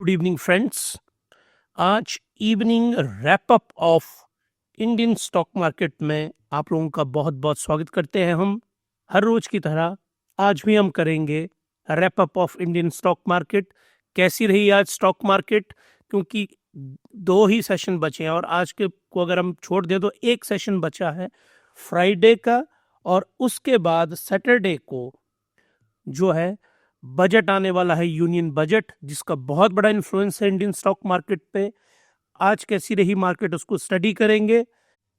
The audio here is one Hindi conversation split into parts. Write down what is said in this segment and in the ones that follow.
Good evening friends. आज evening wrap up of Indian stock market में आप लोगों का बहुत बहुत स्वागत करते हैं। हम हर रोज की तरह आज भी हम करेंगे rap up of Indian stock market. कैसी रही आज स्टॉक मार्केट, क्योंकि दो ही सेशन बचे हैं और आज के को अगर हम छोड़ दें तो एक सेशन बचा है फ्राइडे का, और उसके बाद सैटरडे को जो है बजट आने वाला है, यूनियन बजट, जिसका बहुत बड़ा इन्फ्लुएंस है इंडियन स्टॉक मार्केट पे। आज कैसी रही मार्केट उसको स्टडी करेंगे।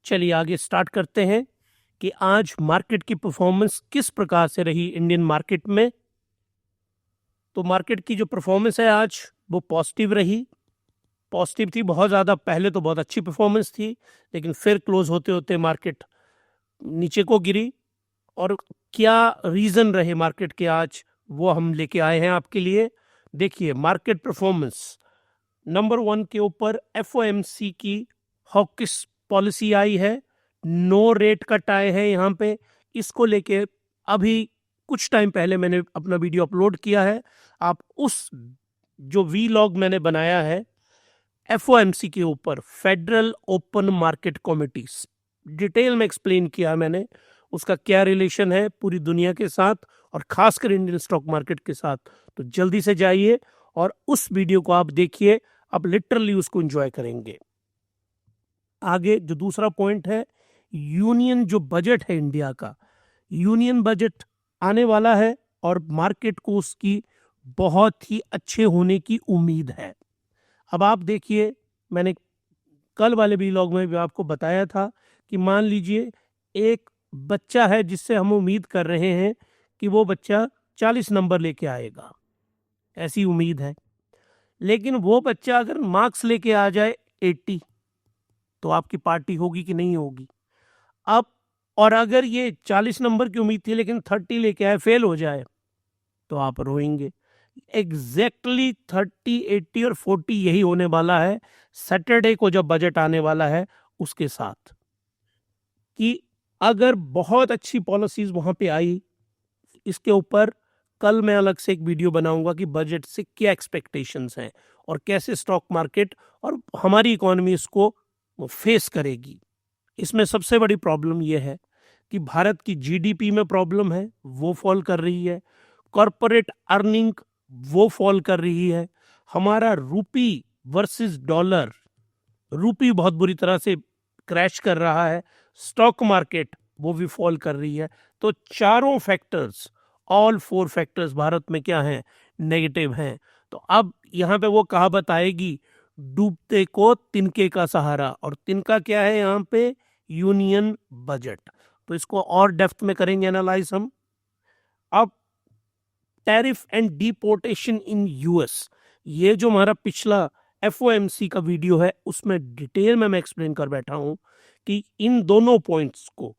चलिए आगे स्टार्ट करते हैं कि आज मार्केट की परफॉर्मेंस किस प्रकार से रही इंडियन मार्केट में। तो मार्केट की जो परफॉर्मेंस है आज वो पॉजिटिव रही, पॉजिटिव थी बहुत ज़्यादा। पहले तो बहुत अच्छी परफॉर्मेंस थी, लेकिन फिर क्लोज होते होते मार्केट नीचे को गिरी। और क्या रीज़न रहे मार्केट के आज, वो हम लेके आए हैं आपके लिए। देखिए मार्केट परफॉर्मेंस नंबर 1 के ऊपर एफओएमसी की हॉकिश पॉलिसी आई है, नो रेट कट आए हैं यहाँ पे। इसको लेके अभी कुछ टाइम पहले मैंने अपना वीडियो अपलोड किया है, आप उस जो वीलॉग मैंने बनाया है एफओएमसी के ऊपर, federal open market committee, detail में एक्सप्लेन किया मैंने उसका क्या रिलेशन है पूरी दुनिया के साथ और खासकर इंडियन स्टॉक मार्केट के साथ। तो जल्दी से जाइए और उस वीडियो को आप देखिए, आप लिटरली उसको एंजॉय करेंगे। आगे जो दूसरा पॉइंट है, यूनियन जो बजट है इंडिया का, यूनियन बजट आने वाला है और मार्केट को उसकी बहुत ही अच्छे होने की उम्मीद है। अब आप देखिए, मैंने कल वाले व्लॉग में भी आपको बताया था कि मान लीजिए एक बच्चा है जिससे हम उम्मीद कर रहे हैं कि वो बच्चा 40 नंबर लेके आएगा, ऐसी उम्मीद है। लेकिन वो बच्चा अगर मार्क्स लेके आ जाए 80, तो आपकी पार्टी होगी कि नहीं होगी? अब और अगर ये 40 नंबर की उम्मीद थी लेकिन 30 लेके आए, फेल हो जाए, तो आप रोएंगे। एग्जैक्टली 30, 80 और 40 यही होने वाला है सैटरडे को जब बजट आने वाला है उसके साथ। कि अगर बहुत अच्छी पॉलिसीज वहां पे आई, इसके ऊपर कल मैं अलग से एक वीडियो बनाऊंगा कि बजट से क्या एक्सपेक्टेशंस हैं और कैसे स्टॉक मार्केट और हमारी इकोनॉमी इसको फेस करेगी। इसमें सबसे बड़ी प्रॉब्लम यह है कि भारत की जीडीपी में प्रॉब्लम है, वो फॉल कर रही है। कॉरपोरेट अर्निंग वो फॉल कर रही है। हमारा रूपी वर्सेस डॉलर, रूपी बहुत बुरी तरह से क्रैश कर रहा है। स्टॉक मार्केट वो भी फॉल कर रही है। तो चारों फैक्टर्स, ऑल 4 फैक्टर्स भारत में क्या हैं? नेगेटिव हैं। तो अब यहाँ पे वो कहावत आएगी, डूबते को तिनके का सहारा। और तिनका क्या है यहाँ पे? Union budget. तो इसको और डेप्थ में करेंगे एनालाइज हम। अब tariff and deportation in US, ये जो हमारा पिछला एफओएमसी का वीडियो है उसमें डिटेल में मैं एक्सप्लेन कर बैठा हूं कि इन दोनों पॉइंट्स को,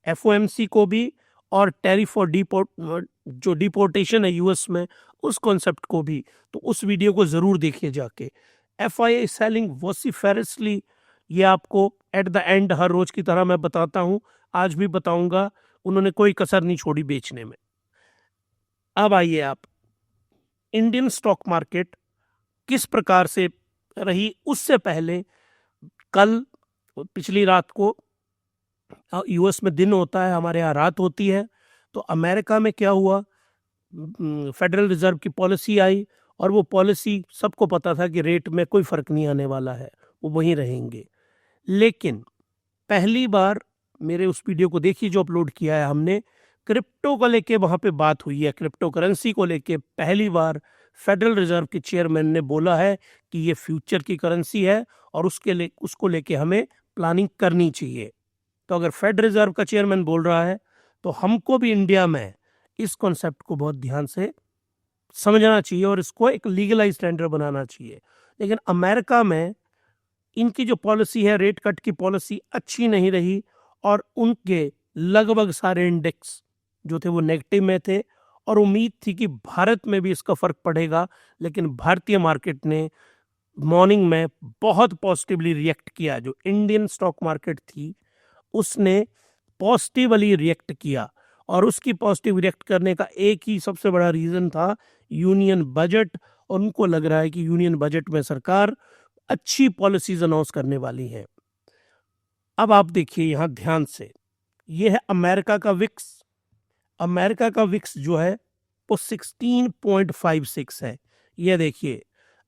एफओएमसी को भी और टैरिफ और जो डिपोर्टेशन है यूएस में, उस कॉन्सेप्ट को भी। तो उस वीडियो को जरूर देखिए जाके। एफआईआई सेलिंग वॉसिफेरसली, ये आपको एट द एंड हर रोज की तरह मैं बताता हूं, आज भी बताऊंगा। उन्होंने कोई कसर नहीं छोड़ी बेचने में। अब आइए आप, इंडियन स्टॉक मार्केट किस प्रकार से रही उससे पहले, कल पिछली रात को, यूएस में दिन होता है, हमारे यहाँ रात होती है। तो अमेरिका में क्या हुआ, फेडरल रिजर्व की पॉलिसी आई और वो पॉलिसी सबको पता था कि रेट में कोई फर्क नहीं आने वाला है, वो वहीं रहेंगे। लेकिन पहली बार, मेरे उस वीडियो को देखिए जो अपलोड किया है हमने, क्रिप्टो को लेके वहां पे बात हुई है। क्रिप्टो करेंसी को लेके पहली बार फेडरल रिजर्व के चेयरमैन ने बोला है कि ये फ्यूचर की करेंसी है और उसको लेके हमें प्लानिंग करनी चाहिए। तो अगर फेडरल रिजर्व का चेयरमैन बोल रहा है तो हमको भी इंडिया में इस कॉन्सेप्ट को बहुत ध्यान से समझना चाहिए और इसको एक लीगलाइज टेंडर बनाना चाहिए। लेकिन अमेरिका में इनकी जो पॉलिसी है, रेट कट की पॉलिसी, अच्छी नहीं रही और उनके लगभग सारे इंडेक्स जो थे वो नेगेटिव में थे। और उम्मीद थी कि भारत में भी इसका फर्क पड़ेगा, लेकिन भारतीय मार्केट ने मॉर्निंग में बहुत पॉजिटिवली रिएक्ट किया। जो इंडियन स्टॉक मार्केट थी उसने पॉजिटिवली रिएक्ट किया और उसकी पॉजिटिव रिएक्ट करने का एक ही सबसे बड़ा रीजन था यूनियन बजट और उनको लग रहा है कि यूनियन बजट में सरकार अच्छी पॉलिसीज अनाउंस करने वाली है। अब आप देखिए यहाँ ध्यान से, ये है अमेरिका का विक्स। अमेरिका का विक्स जो है वो 16.56 है। ये देखिए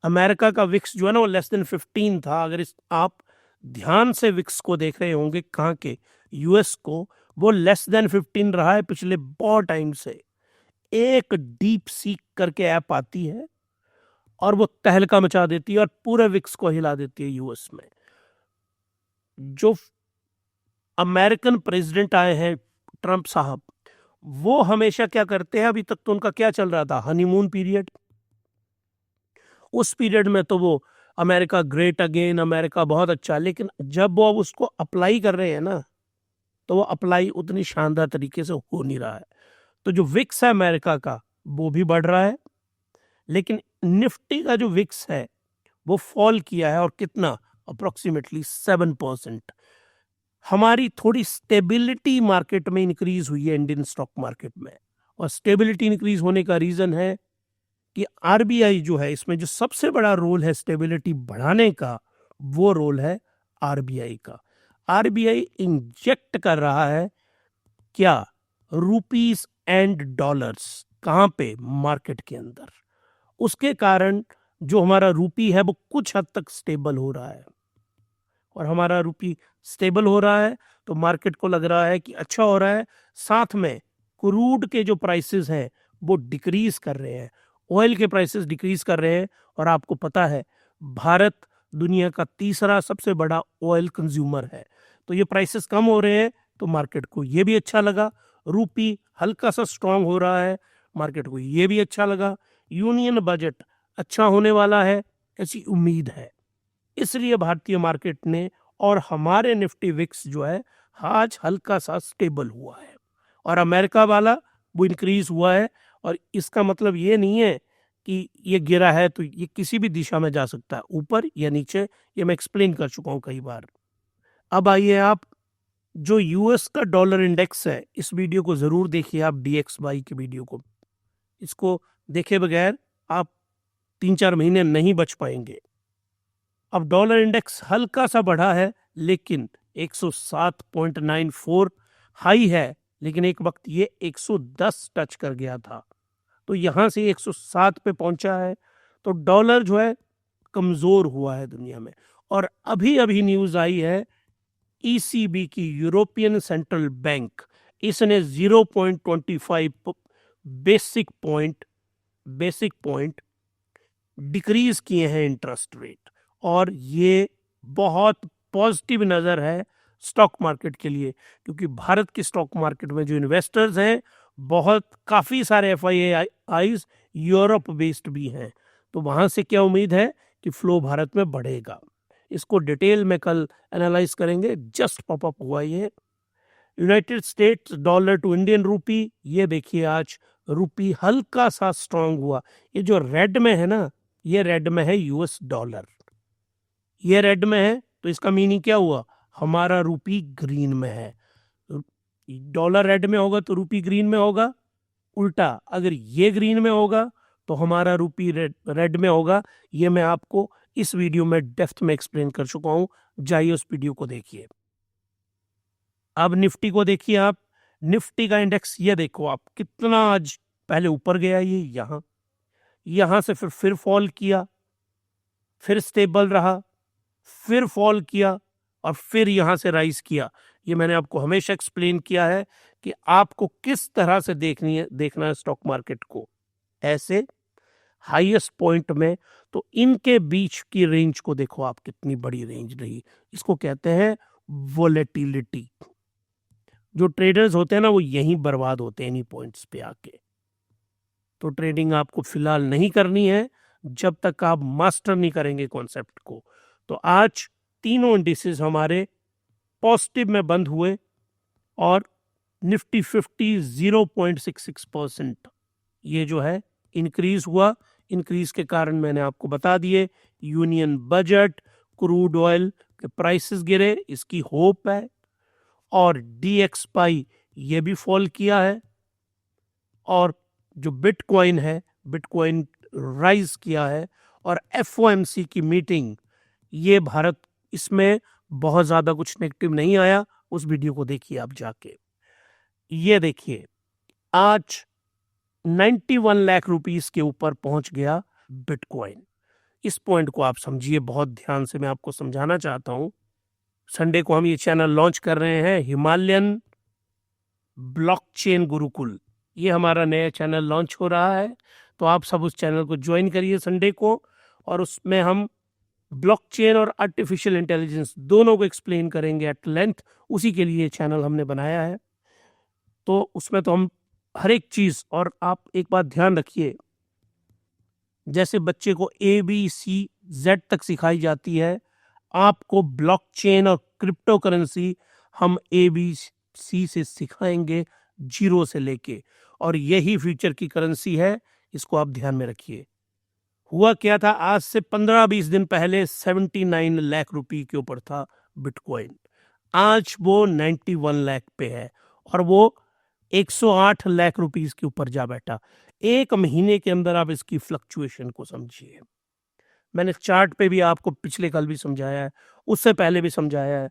अमेरिका का विक्स जो है ना वो लेस देन 15 था। अगर इस आप ध्यान से विक्स को देख रहे होंगे कहाँ के, यूएस को, वो लेस देन 15 रहा है पिछले बहुत टाइम से। एक डीप सीक करके ऐप आती है और वो तहलका मचा देती है और पूरे विक्स को हिला देती है यूएस में। जो अमेरिकन प्रेसिडेंट आए हैं ट्रंप साहब, वो हमेशा क्या करते हैं, अभी तक तो उनका क्या चल रहा था, हनीमून पीरियड। उस पीरियड में तो वो अमेरिका ग्रेट अगेन, अमेरिका बहुत अच्छा, लेकिन जब वो अब उसको अप्लाई कर रहे हैं ना, तो वो अप्लाई उतनी शानदार तरीके से हो नहीं रहा है। तो जो विक्स है अमेरिका का वो भी बढ़ रहा है, लेकिन निफ्टी का जो विक्स है वो फॉल किया है। और कितना, अप्रोक्सीमेटली 7%। हमारी थोड़ी स्टेबिलिटी मार्केट में इंक्रीज हुई है, इंडियन स्टॉक मार्केट में। और स्टेबिलिटी इंक्रीज होने का रीजन है कि आरबीआई जो है, इसमें जो सबसे बड़ा रोल है स्टेबिलिटी बढ़ाने का, वो रोल है आरबीआई का। आरबीआई इंजेक्ट कर रहा है क्या, रुपीस एंड डॉलर्स, कहां पे, मार्केट के अंदर। उसके कारण जो हमारा रूपी है वो कुछ हद तक स्टेबल हो रहा है। और हमारा रूपी स्टेबल हो रहा है तो मार्केट को लग रहा है कि अच्छा हो रहा है। साथ में क्रूड के जो प्राइसेस हैं वो डिक्रीज कर रहे हैं, ऑयल के प्राइसेस डिक्रीज कर रहे हैं। और आपको पता है भारत दुनिया का तीसरा सबसे बड़ा ऑयल कंज्यूमर है। तो ये प्राइसेस कम हो रहे हैं तो मार्केट को ये भी अच्छा लगा। रूपी हल्का सा स्ट्रांग हो रहा है, मार्केट को ये भी अच्छा लगा। यूनियन बजट अच्छा होने वाला है, ऐसी उम्मीद है। इसलिए भारतीय मार्केट ने और हमारे निफ्टी विक्स जो है आज हल्का सा स्टेबल हुआ है। और अमेरिका वाला वो इंक्रीज हुआ है। और इसका मतलब ये नहीं है कि ये गिरा है तो ये किसी भी दिशा में जा सकता है, ऊपर या नीचे, ये मैं एक्सप्लेन कर चुका हूं कई बार। अब आइए आप, जो यूएस का डॉलर इंडेक्स है, इस वीडियो को जरूर देखिए आप, DXY की वीडियो को। इसको देखे बगैर आप 3-4 महीने नहीं बच पाएंगे। अब डॉलर इंडेक्स हल्का सा बढ़ा है, लेकिन 107.94 हाई है, लेकिन एक वक्त ये 110 टच कर गया था, तो यहां से 107 पे पहुंचा है। तो डॉलर जो है कमजोर हुआ है दुनिया में। और अभी अभी न्यूज आई है ईसीबी की, यूरोपियन सेंट्रल बैंक, इसने 0.25 बेसिक पॉइंट डिक्रीज किए हैं इंटरेस्ट रेट। और ये बहुत पॉजिटिव नज़र है स्टॉक मार्केट के लिए, क्योंकि भारत की स्टॉक मार्केट में जो इन्वेस्टर्स हैं, बहुत काफ़ी सारे एफआईआईज यूरोप बेस्ड भी हैं। तो वहाँ से क्या उम्मीद है कि फ्लो भारत में बढ़ेगा। इसको डिटेल में कल एनालाइज करेंगे। जस्ट पॉपअप हुआ ये United States dollar to Indian rupee. ये देखिए आज रूपी हल्का सा स्ट्रांग हुआ। ये जो रेड में है ना, ये रेड में है यूएस डॉलर, ये रेड में है, तो इसका मीनिंग क्या हुआ, हमारा रूपी ग्रीन में है। डॉलर रेड में होगा तो रूपी ग्रीन में होगा, उल्टा अगर ये ग्रीन में होगा तो हमारा रूपी रेड में होगा। ये मैं आपको इस वीडियो में डेप्थ में एक्सप्लेन कर चुका हूं, जाइए उस वीडियो को देखिए। अब निफ्टी को देखिए आप, निफ्टी का इंडेक्स ये देखो आप कितना आज पहले ऊपर गया, ये यहां से फिर फॉल किया, फिर स्टेबल रहा, फिर फॉल किया और फिर यहां से राइज किया। ये मैंने आपको हमेशा एक्सप्लेन किया है कि आपको किस तरह से देखना है स्टॉक मार्केट को, ऐसे हाईएस्ट पॉइंट में। तो इनके बीच की रेंज को देखो आप, कितनी बड़ी रेंज रही। इसको कहते हैं वोलेटिलिटी। जो ट्रेडर्स होते हैं ना, वो यहीं बर्बाद होते हैं इन्हीं पॉइंट्स पे आके। तो ट्रेडिंग आपको फिलहाल नहीं करनी है जब तक आप मास्टर नहीं करेंगे कॉन्सेप्ट को। तो आज तीनों इंडिसेस हमारे पॉजिटिव में बंद हुए और निफ्टी 50 0.66% ये जो है इंक्रीज हुआ। इंक्रीज के कारण मैंने आपको बता दिए, यूनियन बजट, क्रूड ऑयल के प्राइसेस गिरे, इसकी होप है। और DXY ये भी फॉल किया है। और जो बिटकॉइन है, बिटकॉइन राइज किया है, और FOMC की मीटिंग, ये भारत इसमें बहुत ज़्यादा कुछ नेगेटिव नहीं आया। उस वीडियो को देखिए आप जाके। ये देखिए, आज 91 लाख रुपीस के ऊपर पहुंच गया बिटकॉइन। इस पॉइंट को आप समझिए, बहुत ध्यान से मैं आपको समझाना चाहता हूं। संडे को हम ये चैनल लॉन्च कर रहे हैं, हिमालयन ब्लॉकचेन गुरुकुल। ये हमारा नया चैनल लॉन्च हो रहा है, तो आप सब उस चैनल को ज्वाइन करिए संडे को, और उसमें हम ब्लॉकचेन और आर्टिफिशियल इंटेलिजेंस दोनों को एक्सप्लेन करेंगे एट लेंथ। उसी के लिए चैनल हमने बनाया है। तो उसमें तो हम हर एक चीज, और आप एक बात ध्यान रखिए, जैसे बच्चे को ABCZ तक सिखाई जाती है, आपको ब्लॉकचेन और क्रिप्टो करेंसी हम ABC से सिखाएंगे, 0 से लेके, और यही फ्यूचर की करेंसी है। इसको आप ध्यान में रखिए। हुआ क्या था, आज से 15-20 दिन पहले 79 लाख रुपए के ऊपर था बिटकॉइन। आज वो 91 लाख पे है, और वो 108 लाख रुपीस के ऊपर जा बैठा। एक महीने के अंदर आप इसकी फ्लक्चुएशन को समझिए। मैंने चार्ट पे भी आपको पिछले कल भी समझाया है, उससे पहले भी समझाया है,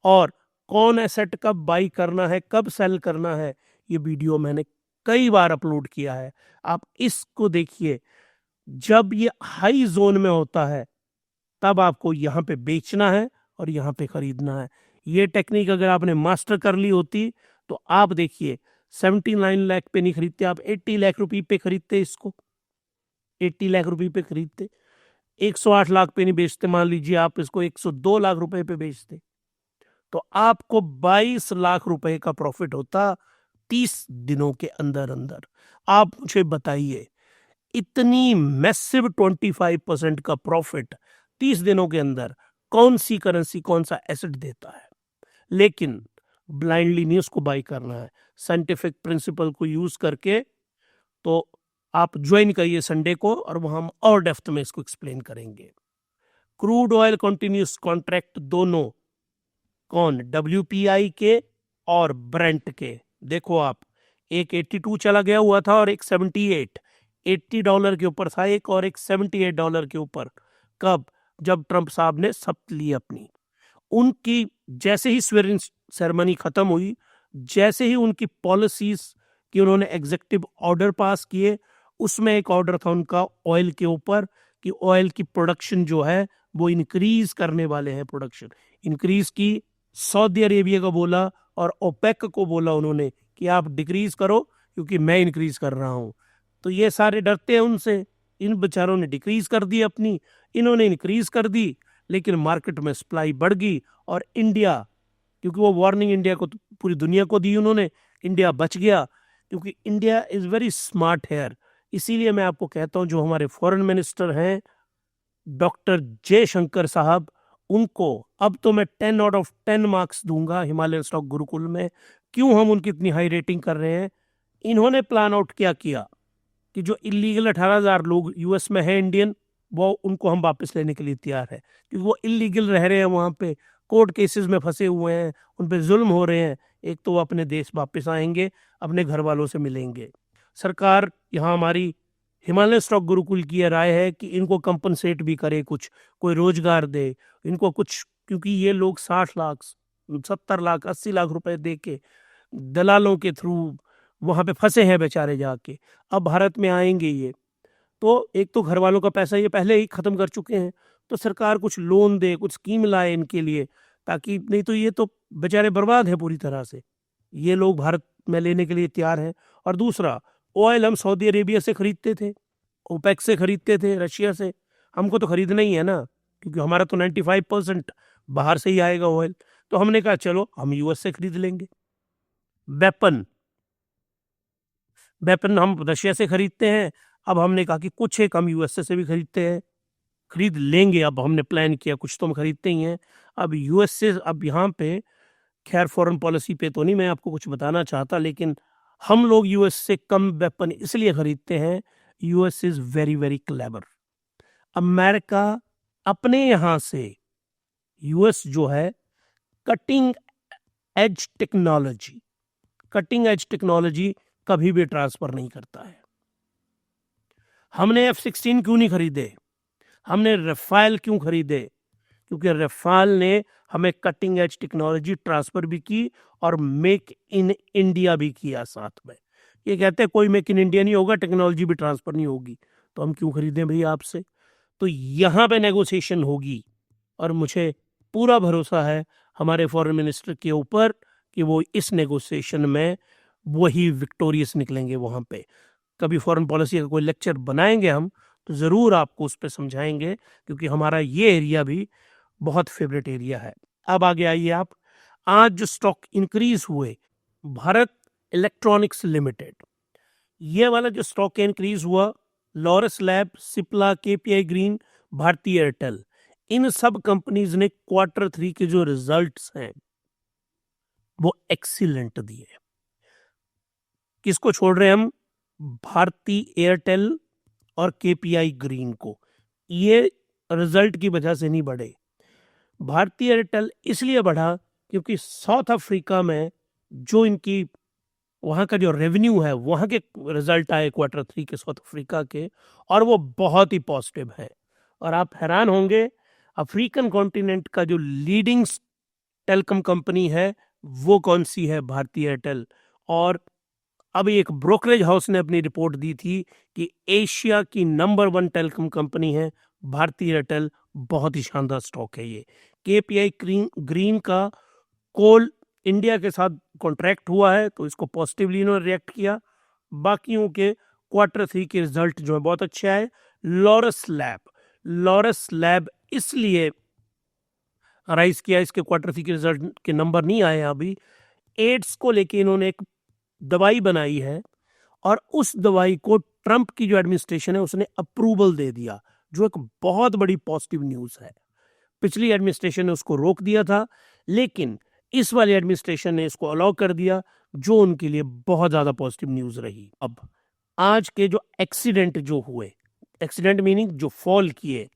और कौन एसेट कब बाई करना है, कब सेल करना है, ये वीडियो मैंने कई बार अपलोड किया है। आप इसको देखिए। जब ये हाई जोन में होता है, तब आपको यहाँ पे बेचना है और यहाँ पे खरीदना है। ये टेक्निक अगर आपने मास्टर कर ली होती, तो आप देखिए 79 लाख पे नहीं खरीदते, आप 80 लाख रुपए पे खरीदते, इसको 80 लाख रुपए पे खरीदते, 108 लाख पे नहीं बेचते। मान लीजिए आप इसको 102 लाख रुपए पे बेचते, तो आपको 22 लाख रुपए का प्रॉफिट होता 30 दिनों के अंदर अंदर। आप मुझे बताइए, इतनी मैसिव 25% का प्रॉफिट 30 दिनों के अंदर कौन सी करेंसी, कौन सा एसेट देता है? लेकिन ब्लाइंडली नहीं उसको बाई करना है, साइंटिफिक प्रिंसिपल को यूज करके। तो आप ज्वाइन करिए संडे को, और वहां हम और डेप्थ में इसको एक्सप्लेन करेंगे। क्रूड ऑयल कंटिन्यूस कॉन्ट्रैक्ट दोनों, कौन, WPI के और ब्रेंट के। देखो आप, एक 82 चला गया हुआ था और एक 78, $80 के ऊपर था एक, और एक $78 के ऊपर। कब? जब ट्रंप साहब ने शपथ ली अपनी। उनकी जैसे ही स्वेरिंग सेरेमनी खत्म हुई, जैसे ही उनकी पॉलिसीज कि उन्होंने एग्जीक्यूटिव ऑर्डर पास किए, उसमें एक ऑर्डर था उनका ऑयल के ऊपर, कि ऑयल की प्रोडक्शन जो है वो इंक्रीज करने वाले हैं। प्रोडक्शन इंक्रीज की, सऊदी अरेबिया को बोला और ओपेक को बोला उन्होंने कि आप डिक्रीज करो, क्योंकि मैं इंक्रीज कर रहा हूं। तो ये सारे डरते हैं उनसे, इन बेचारों ने डिक्रीज कर दी अपनी, इन्होंने इंक्रीज कर दी, लेकिन मार्केट में सप्लाई बढ़ गई। और इंडिया, क्योंकि वो वार्निंग इंडिया को पूरी दुनिया को दी उन्होंने, इंडिया बच गया, क्योंकि India is very smart here. इसीलिए मैं आपको कहता हूं, जो हमारे फॉरेन मिनिस्टर हैं डॉक्टर जयशंकर साहब, उनको अब तो मैं 10 आउट ऑफ 10 मार्क्स दूंगा हिमालयन स्टॉक गुरुकुल में। क्यों हम उनकी इतनी हाई रेटिंग कर रहे हैं? इन्होंने प्लान आउट क्या किया कि जो इलीगल 18,000 लोग US में हैं इंडियन, वो उनको हम वापस लेने के लिए तैयार है, क्योंकि वो इलीगल रह रहे हैं वहाँ पे, कोर्ट केसेस में फंसे हुए हैं, उन पे जुल्म हो रहे हैं। एक तो वो अपने देश वापस आएंगे, अपने घर वालों से मिलेंगे। सरकार यहाँ हमारी हिमालय स्टॉक गुरुकुल की राय है कि इनको कंपनसेट भी करे, कुछ कोई रोजगार दे इनको कुछ, क्योंकि ये लोग 60 लाख 70 लाख 80 लाख रुपए दे के दलालों के थ्रू वहां पे फंसे हैं बेचारे जाके। अब भारत में आएंगे ये, तो एक तो घर वालों का पैसा ये पहले ही खत्म कर चुके हैं, तो सरकार कुछ लोन दे, कुछ स्कीम लाए इनके लिए, ताकि, नहीं तो ये तो बेचारे बर्बाद है पूरी तरह से। ये लोग भारत में लेने के लिए तैयार हैं। और दूसरा, ऑयल हम सऊदी अरेबिया से खरीदते थे, ओपेक से खरीदते थे, रशिया से। हमको तो खरीदना ही है ना, क्योंकि हमारा तो 95% बाहर से ही आएगा ऑयल। तो हमने कहा चलो हम US से खरीद लेंगे। वेपन वेपन हम रशिया से खरीदते हैं, अब हमने कहा कि कुछ एक हम USA से भी खरीदते हैं, खरीद लेंगे। अब हमने प्लान किया, कुछ तो हम खरीदते ही हैं। अब US से, अब यहाँ पे खैर फॉरेन पॉलिसी पे तो नहीं मैं आपको कुछ बताना चाहता, लेकिन हम लोग US से कम वेपन इसलिए खरीदते हैं, US is very very clever. America अपने यहाँ से US जो है, कटिंग एज टेक्नोलॉजी कभी भी ट्रांसफर नहीं करता है। हमने F-16 क्यों नहीं खरीदे, हमने रफाल क्यों खरीदे? क्योंकि रफाल ने हमें कटिंग एज टेक्नोलॉजी ट्रांसफर भी की और मेक इन इंडिया भी किया साथ में। ये कहते हैं कोई मेक इन इंडिया नहीं होगा, टेक्नोलॉजी भी ट्रांसफर नहीं होगी, तो हम क्यों खरीदें भैया आपसे? तो यहाँ पे नेगोशिएशन होगी और मुझे पूरा भरोसा है हमारे फॉरेन मिनिस्टर के ऊपर कि वो इस नेगोशिएशन में वही विक्टोरियस निकलेंगे। वहाँ पे कभी फॉरेन पॉलिसी का कोई लेक्चर बनाएंगे हम तो ज़रूर आपको उस पर समझाएंगे, क्योंकि हमारा ये एरिया भी बहुत फेवरेट एरिया है। अब आगे आइए आप, आज जो स्टॉक इंक्रीज हुए, भारत इलेक्ट्रॉनिक्स लिमिटेड, ये वाला जो स्टॉक इंक्रीज हुआ, लॉरस लैब, सिप्ला, केपीआई ग्रीन, भारती एयरटेल, इन सब कंपनीज ने Q3 के जो रिजल्ट्स हैं वो एक्सीलेंट दिए। किसको छोड़ रहे हैं हम? भारती एयरटेल और केपीआई ग्रीन को। ये रिजल्ट की वजह से नहीं बढ़े। भारतीय एयरटेल इसलिए बढ़ा क्योंकि साउथ अफ्रीका में जो इनकी वहाँ का जो रेवेन्यू है, वहाँ के रिजल्ट आए Q3 के साउथ अफ्रीका के, और वो बहुत ही पॉजिटिव है। और आप हैरान होंगे, अफ्रीकन कॉन्टिनेंट का जो लीडिंग टेलीकॉम कंपनी है वो कौन सी है? भारतीय एयरटेल। और अभी एक ब्रोकरेज हाउस ने अपनी रिपोर्ट दी थी कि एशिया की नंबर 1 टेलीकॉम कंपनी है भारतीय एयरटेल। बहुत ही शानदार स्टॉक है ये। केपीआई ग्रीन का कोल इंडिया के साथ कॉन्ट्रैक्ट हुआ है तो इसको पॉजिटिवली इन्होंने रिएक्ट किया। बाकियों के Q3 के रिजल्ट जो है बहुत अच्छे आए। लॉरस लैब इसलिए राइज किया, इसके Q3 के रिजल्ट के नंबर नहीं आए अभी। एड्स को लेके इन्होंने एक दवाई बनाई है और उस दवाई को ट्रंप की जो एडमिनिस्ट्रेशन है उसने अप्रूवल दे दिया, जो एक बहुत बड़ी पॉजिटिव न्यूज है। पिछली एडमिनिस्ट्रेशन ने उसको रोक दिया था, लेकिन इस वाली एडमिनिस्ट्रेशन ने इसको अलाउ कर दिया, जो उनके लिए बहुत ज्यादा पॉजिटिव न्यूज रही। अब आज के जो एक्सीडेंट जो हुए, एक्सीडेंट मीनिंग जो फॉल किए,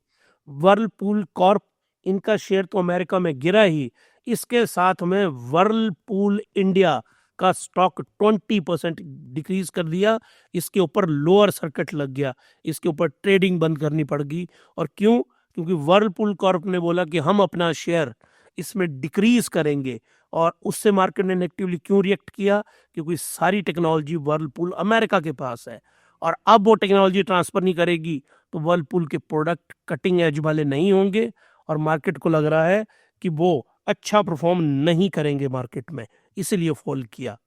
वर्लपूल कॉर्प, इनका शेयर तो अमेरिका में गिरा ही, इसके साथ में वर्लपूल इंडिया का स्टॉक 20% डिक्रीज कर दिया। इसके ऊपर लोअर सर्किट लग गया, इसके ऊपर ट्रेडिंग बंद करनी पड़ गई। और क्यों? क्योंकि वर्लपूल कॉर्प ने बोला कि हम अपना शेयर इसमें डिक्रीज करेंगे। और उससे मार्केट ने नेगेटिवली क्यों रिएक्ट किया? क्योंकि सारी टेक्नोलॉजी वर्लपूल अमेरिका के पास है और अब वो टेक्नोलॉजी ट्रांसफर नहीं करेगी तो वर्लपूल के प्रोडक्ट कटिंग एज वाले नहीं होंगे और मार्केट को लग रहा है कि वो अच्छा परफॉर्म नहीं करेंगे मार्केट में, इसलिए फॉल किया।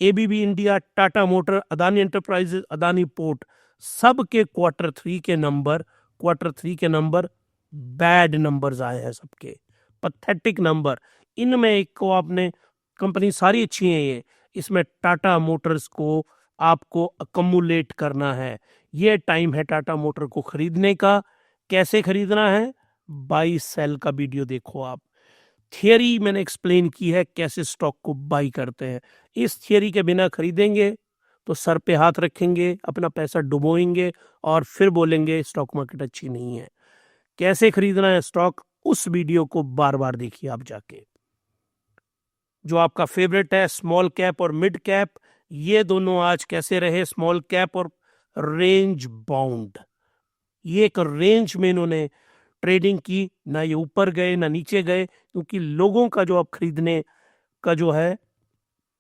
ABB India, Tata motor, Adani enterprises, Adani port, सब के Q3 के नंबर बैड नंबर्स आए हैं, सबके पैथेटिक नंबर। इनमें एक को आपने, कंपनी सारी अच्छी है ये, इसमें टाटा मोटर्स को आपको अकमुलेट करना है। ये टाइम है टाटा मोटर को खरीदने का। कैसे खरीदना है? बाई सेल का वीडियो देखो आप। थियरी मैंने एक्सप्लेन की है कैसे स्टॉक को बाई करते हैं। इस थियरी के बिना खरीदेंगे तो सर पे हाथ रखेंगे, अपना पैसा डुबोएंगे और फिर बोलेंगे स्टॉक मार्केट अच्छी नहीं है। कैसे खरीदना है स्टॉक, उस वीडियो को बार बार देखिए आप जाके। जो आपका फेवरेट है स्मॉल कैप और मिड कैप, ये दोनों आज कैसे रहे? स्मॉल कैप और रेंज बाउंड, ये एक रेंज में इन्होंने ट्रेडिंग की, ना ये ऊपर गए ना नीचे गए, क्योंकि लोगों का जो अब खरीदने का जो है,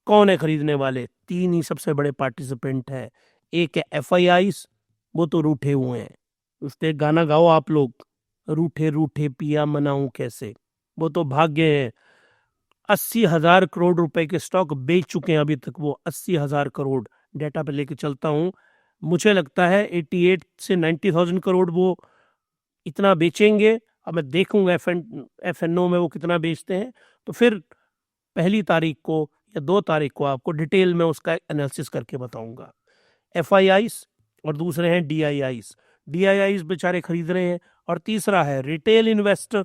कौन है खरीदने वाले? 3 ही सबसे बड़े पार्टिसिपेंट है। एक है FIIs, वो तो रूठे हुए हैं, उससे गाना गाओ आप लोग, रूठे रूठे पिया मनाऊं कैसे, वो तो भाग गए हैं। 80,000 करोड़ रुपए के स्टॉक बेच चुके हैं अभी तक वो, 80,000 करोड़ डेटा पे लेके चलता हूं। मुझे लगता है 88 से 90,000 करोड़ वो इतना बेचेंगे। अब मैं देखूंगा FNO में वो कितना बेचते हैं, तो फिर 1 तारीख को या 2 तारीख को आपको डिटेल में उसका एनालिसिस करके बताऊंगा। FIIs और दूसरे हैं DIIs बेचारे खरीद रहे हैं। और तीसरा है रिटेल इन्वेस्टर।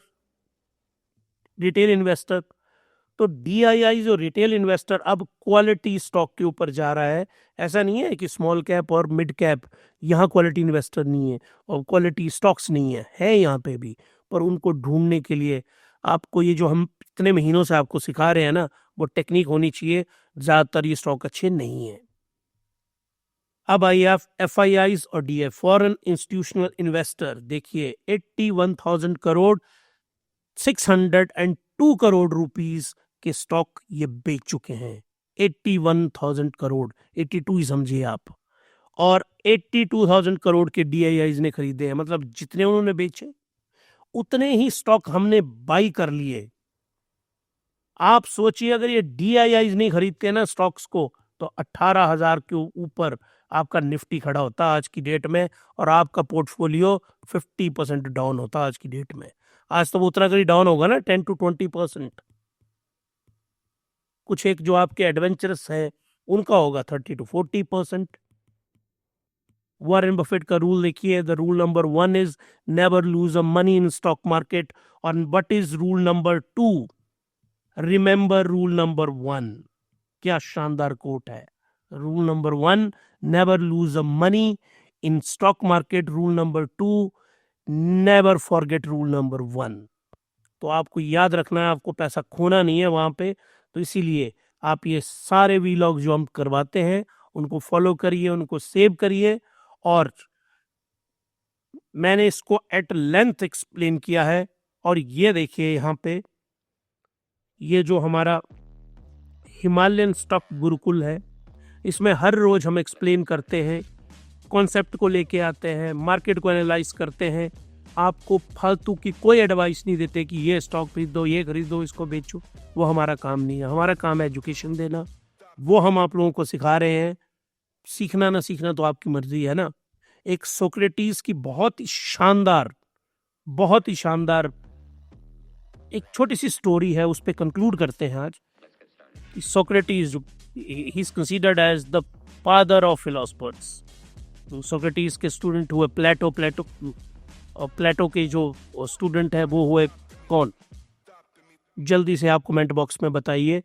तो DIIs और रिटेल इन्वेस्टर अब क्वालिटी स्टॉक के ऊपर जा रहा है। ऐसा नहीं है कि स्मॉल कैप और मिड कैप यहाँ क्वालिटी इन्वेस्टर नहीं है और क्वालिटी स्टॉक्स नहीं है यहाँ पे भी, पर उनको ढूंढने के लिए आपको ये जो हम इतने महीनों से आपको सिखा रहे हैं ना, वो टेक्निक होनी चाहिए। ज़्यादातर ये स्टॉक अच्छे नहीं है। अब आइए FIIs और DI, फॉरेन इंस्टीट्यूशनल इन्वेस्टर, देखिए 81,000 करोड़ 602 करोड़ रुपीस के स्टॉक ये बेच चुके हैं। 81,000 करोड़, 82 ही समझिए आप, और 82,000 करोड़ के DIIs ने खरीदे हैं। मतलब जितने उन्होंने बेचे उतने ही स्टॉक हमने बाई कर लिए। आप सोचिए अगर ये DIIs नहीं खरीदते ना स्टॉक्स को, तो 18,000 के ऊपर आपका निफ्टी खड़ा होता आज की डेट में, और आपका पोर्टफोलियो 50% डाउन होता आज की डेट में। आज तो वो उतना कहीं डाउन होगा ना, 10 to 20%। कुछ एक जो आपके एडवेंचरस है उनका होगा 30 to 40%। वॉरेन बफेट का रूल देखिए, the rule number 1 is never lose a money in stock market. और what is rule number 2? Remember rule number 1। क्या शानदार कोट है। Rule number 1, never lose a money in stock market. Rule number 2, never forget rule number 1। तो आपको याद रखना है, आपको पैसा खोना नहीं है वहां पे। तो इसीलिए आप ये सारे वीलॉग जो हम करवाते हैं उनको फॉलो करिए, उनको सेव करिए। और मैंने इसको एट लेंथ एक्सप्लेन किया है। और ये देखिए यहाँ पे, ये जो हमारा हिमालयन स्टॉक गुरुकुल है, इसमें हर रोज हम एक्सप्लेन करते हैं, कॉन्सेप्ट को लेके आते हैं, मार्केट को एनालाइज करते हैं। आपको फालतू की कोई एडवाइस नहीं देते कि ये स्टॉक खरीदो, ये खरीदो, इसको बेचो। वो हमारा काम नहीं है। हमारा काम है एजुकेशन देना। वो हम आप लोगों को सिखा रहे हैं। सीखना ना सीखना तो आपकी मर्जी है ना। एक सोक्रेटिस की बहुत ही शानदार एक छोटी सी स्टोरी है, उस पर कंक्लूड करते हैं आज। Socrates, he is considered as the father of philosophers. Socrates के स्टूडेंट हुए प्लेटो के जो स्टूडेंट है वो हुए कौन? जल्दी से आप कमेंट बॉक्स में बताइए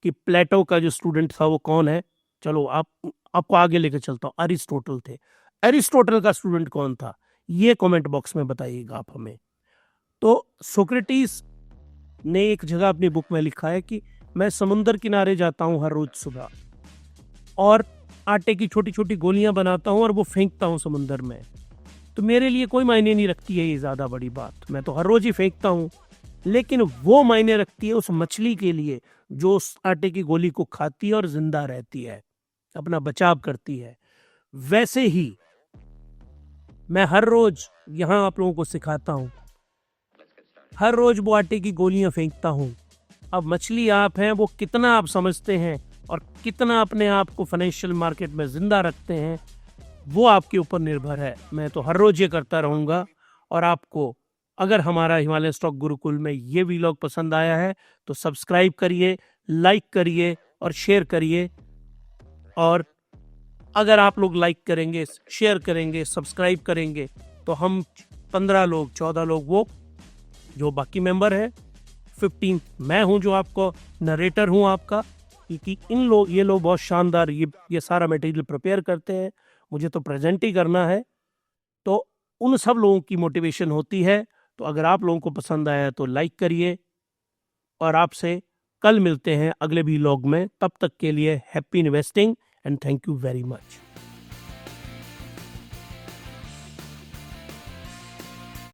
कि प्लेटो का जो स्टूडेंट था वो कौन है। चलो आपको आगे लेकर चलता हूँ। अरिस्टोटल थे। अरिस्टोटल का स्टूडेंट कौन था ये कमेंट बॉक्स में बताइएगा आप हमें। तो सोक्रेटिस ने एक जगह अपनी बुक में लिखा है कि मैं समुद्र किनारे जाता हूँ हर रोज सुबह, और आटे की छोटी छोटी गोलियां बनाता हूँ और वो फेंकता हूँ समुद्र में। तो मेरे लिए कोई मायने नहीं रखती है ये ज्यादा बड़ी बात, मैं तो हर रोज ही फेंकता हूँ। लेकिन वो मायने रखती है उस मछली के लिए जो उस आटे की गोली को खाती है और जिंदा रहती है, अपना बचाव करती है। वैसे ही मैं हर रोज यहाँ आप लोगों को सिखाता हूँ, हर रोज वो आटे की गोलियां फेंकता हूँ। अब मछली आप हैं, वो कितना आप समझते हैं और कितना अपने आप को फाइनेंशियल मार्केट में जिंदा रखते हैं वो आपके ऊपर निर्भर है। मैं तो हर रोज ये करता रहूंगा। और आपको अगर हमारा हिमालय स्टॉक गुरुकुल में ये वीलॉग पसंद आया है तो सब्सक्राइब करिए, लाइक करिए और शेयर करिए। और अगर आप लोग लाइक करेंगे, शेयर करेंगे, सब्सक्राइब करेंगे तो हम 15 लोग 14 लोग, वो जो बाकी मेंबर है 15 मैं हूं जो आपको नरेटर हूं आपका, क्योंकि ये लोग बहुत शानदार ये सारा मटेरियल प्रिपेयर करते हैं, मुझे तो प्रेजेंट ही करना है। तो उन सब लोगों की मोटिवेशन होती है। तो अगर आप लोगों को पसंद आया तो लाइक करिए, और आपसे कल मिलते हैं अगले वीलॉग में। तब तक के लिए happy investing and thank you very much.